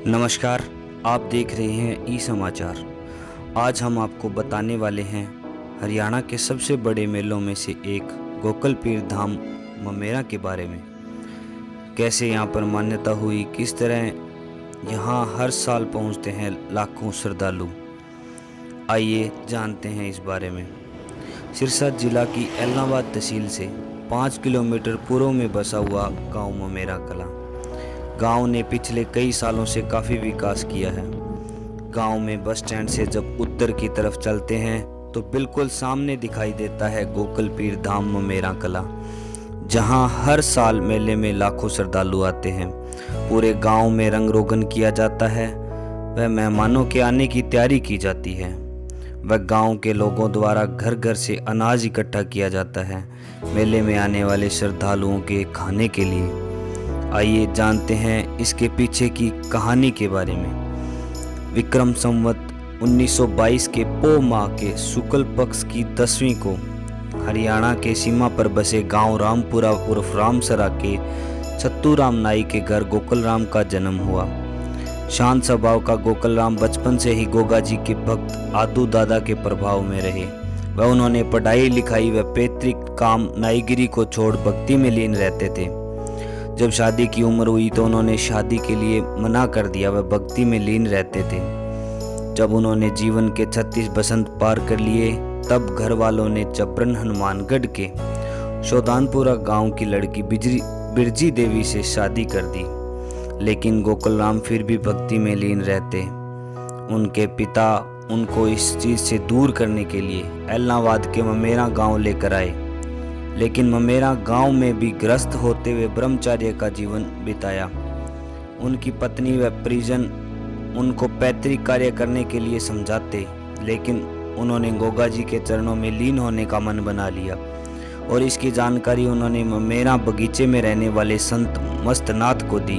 नमस्कार। आप देख रहे हैं ई समाचार। आज हम आपको बताने वाले हैं हरियाणा के सबसे बड़े मेलों में से एक गोकल पीर धाम ममेरा के बारे में। कैसे यहाँ पर मान्यता हुई, किस तरह यहाँ हर साल पहुँचते हैं लाखों श्रद्धालु। आइए जानते हैं इस बारे में। सिरसा जिला की एलनाबाद तहसील से 5 किलोमीटर पूर्व में बसा हुआ गांव ममेरा कला। गांव ने पिछले कई सालों से काफ़ी विकास किया है। गांव में बस स्टैंड से जब उत्तर की तरफ चलते हैं तो बिल्कुल सामने दिखाई देता है गोकल पीर धाम ममेरा कला, जहां हर साल मेले में लाखों श्रद्धालु आते हैं। पूरे गांव में रंग रोगन किया जाता है, वह मेहमानों के आने की तैयारी की जाती है। वह गांव के लोगों द्वारा घर घर से अनाज इकट्ठा किया जाता है मेले में आने वाले श्रद्धालुओं के खाने के लिए। आइए जानते हैं इसके पीछे की कहानी के बारे में। विक्रम संवत 1922 के पो माह के शुक्ल पक्ष की 10वीं को हरियाणा के सीमा पर बसे गांव रामपुरा उर्फ रामसरा के छत्तूराम नाई के घर गोकल राम का जन्म हुआ। शांत स्वभाव का गोकल राम बचपन से ही गोगा जी के भक्त आदू दादा के प्रभाव में रहे। वह उन्होंने पढ़ाई लिखाई व पैतृक काम नाईगिरी को छोड़ भक्ति में लीन रहते थे। जब शादी की उम्र हुई तो उन्होंने शादी के लिए मना कर दिया, वह भक्ति में लीन रहते थे। जब उन्होंने जीवन के 36 बसंत पार कर लिए तब घर वालों ने चपरन हनुमानगढ़ के शोधानपुरा गांव की लड़की बिरजी देवी से शादी कर दी। लेकिन गोकल राम फिर भी भक्ति में लीन रहते। उनके पिता उनको इस चीज़ से दूर करने के लिए एलनाबाद के ममेरा गांव लेकर आए। लेकिन ममेरा गांव में भी ग्रस्त होते हुए ब्रह्मचर्य का जीवन बिताया। उनकी पत्नी व परिजन उनको पैतृक कार्य करने के लिए समझाते, लेकिन उन्होंने गोगा जी के चरणों में लीन होने का मन बना लिया और इसकी जानकारी उन्होंने ममेरा बगीचे में रहने वाले संत मस्तनाथ को दी।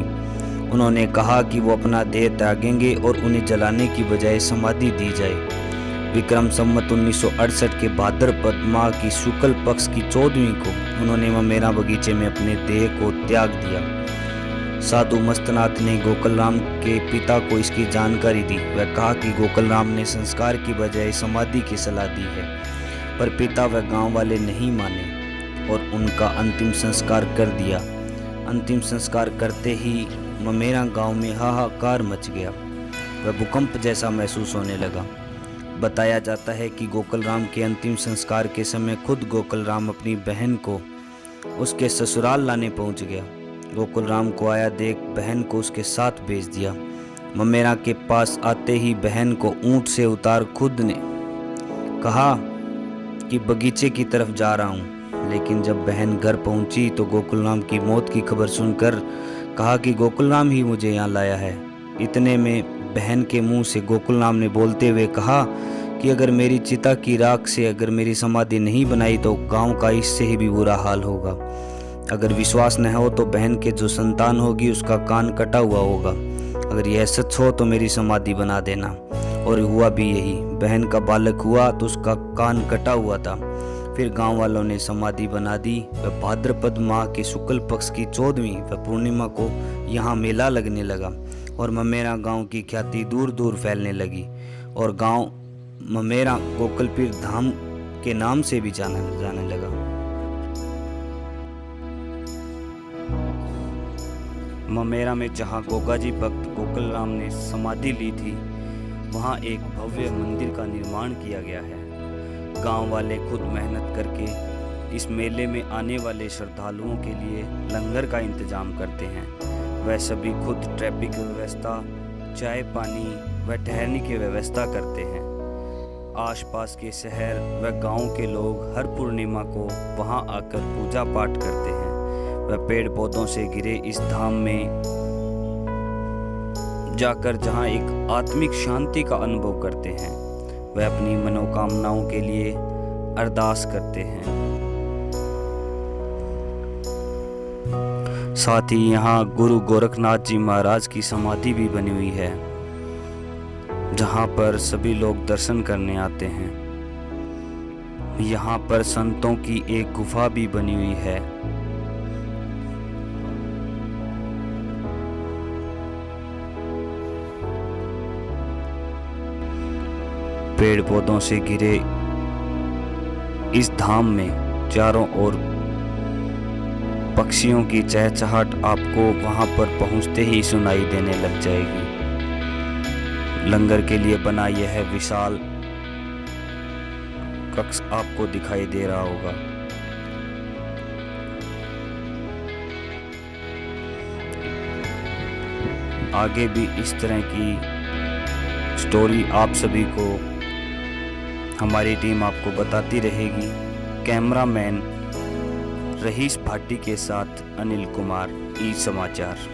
उन्होंने कहा कि वो अपना देह त्यागेंगे और उन्हें जलाने की बजाय समाधि दी जाए। विक्रम संवत 1968 के भाद्रपद माह की शुक्ल पक्ष की 14वीं को उन्होंने ममेरा बगीचे में अपने देह को त्याग दिया। साधु मस्तनाथ ने गोकल राम के पिता को इसकी जानकारी दी। वह कहा कि गोकल राम ने संस्कार की बजाय समाधि की सलाह दी है, पर पिता व गांव वाले नहीं माने और उनका अंतिम संस्कार कर दिया। अंतिम संस्कार करते ही ममेरा गांव में हाहाकार मच गया। वह भूकंप जैसा महसूस होने लगा। बताया जाता है कि गोकल राम के अंतिम संस्कार के समय खुद गोकल राम अपनी बहन को उसके ससुराल लाने पहुंच गया। गोकल राम को आया देख बहन को उसके साथ भेज दिया। ममेरा के पास आते ही बहन को ऊंट से उतार खुद ने कहा कि बगीचे की तरफ जा रहा हूं। लेकिन जब बहन घर पहुंची तो गोकुल राम की मौत की खबर सुनकर कहा कि गोकुल राम ही मुझे यहाँ लाया है। इतने में बहन के मुंह से गोकुल राम ने बोलते हुए कहा कि अगर मेरी चिता की राख से अगर मेरी समाधि नहीं बनाई तो गांव का इससे ही भी बुरा हाल होगा। अगर विश्वास न हो तो बहन के जो संतान होगी उसका कान कटा हुआ होगा। अगर यह सच हो तो मेरी समाधि बना देना। और हुआ भी यही। बहन का बालक हुआ तो उसका कान कटा हुआ था। फिर गांव वालों ने समाधि बना दी। वह भाद्रपद माह के शुक्ल पक्ष की 14वीं व पूर्णिमा को यहाँ मेला लगने लगा और ममेरा गांव की ख्याति दूर दूर फैलने लगी और गांव ममेरा गोकल पीर धाम के नाम से भी जाने लगा। ममेरा में जहां गोगा जी भक्त गोकल राम ने समाधि ली थी, वहां एक भव्य मंदिर का निर्माण किया गया है। गांव वाले खुद मेहनत करके इस मेले में आने वाले श्रद्धालुओं के लिए लंगर का इंतजाम करते हैं। वह सभी खुद ट्रैफिक व्यवस्था, चाय पानी व ठहरने की व्यवस्था करते हैं। आसपास के शहर व गांव के लोग हर पूर्णिमा को वहां आकर पूजा पाठ करते हैं। वह पेड़ पौधों से घिरे इस धाम में जाकर जहां एक आत्मिक शांति का अनुभव करते हैं, वह अपनी मनोकामनाओं के लिए अरदास करते हैं। साथ ही यहाँ गुरु गोरखनाथ जी महाराज की समाधि भी बनी हुई है, जहाँ पर सभी लोग दर्शन करने आते हैं। यहाँ पर संतों की एक गुफा भी बनी हुई है। पेड़ पौधों से घिरे इस धाम में चारों ओर पक्षियों की चहचहाट आपको वहां पर पहुंचते ही सुनाई देने लग जाएगी। लंगर के लिए बना यह विशाल कक्ष आपको दिखाई दे रहा होगा। आगे भी इस तरह की स्टोरी आप सभी को हमारी टीम आपको बताती रहेगी। कैमरामैन रहीश भाटी के साथ अनिल कुमार, ई समाचार।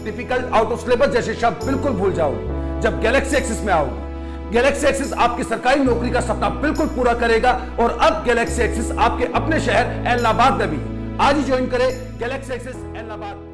डिफिकल्ट, आउट ऑफ सिलेबस जैसे शब्द बिल्कुल भूल जाओ जब गैलेक्सी एक्सिस में आओगे। गैलेक्सी एक्सिस आपकी सरकारी नौकरी का सपना बिल्कुल पूरा करेगा और अब गैलेक्सी एक्सिस आपके अपने शहर एलनाबाद में भी। आज ही ज्वाइन करें गैलेक्सी एक्सिस एलनाबाद।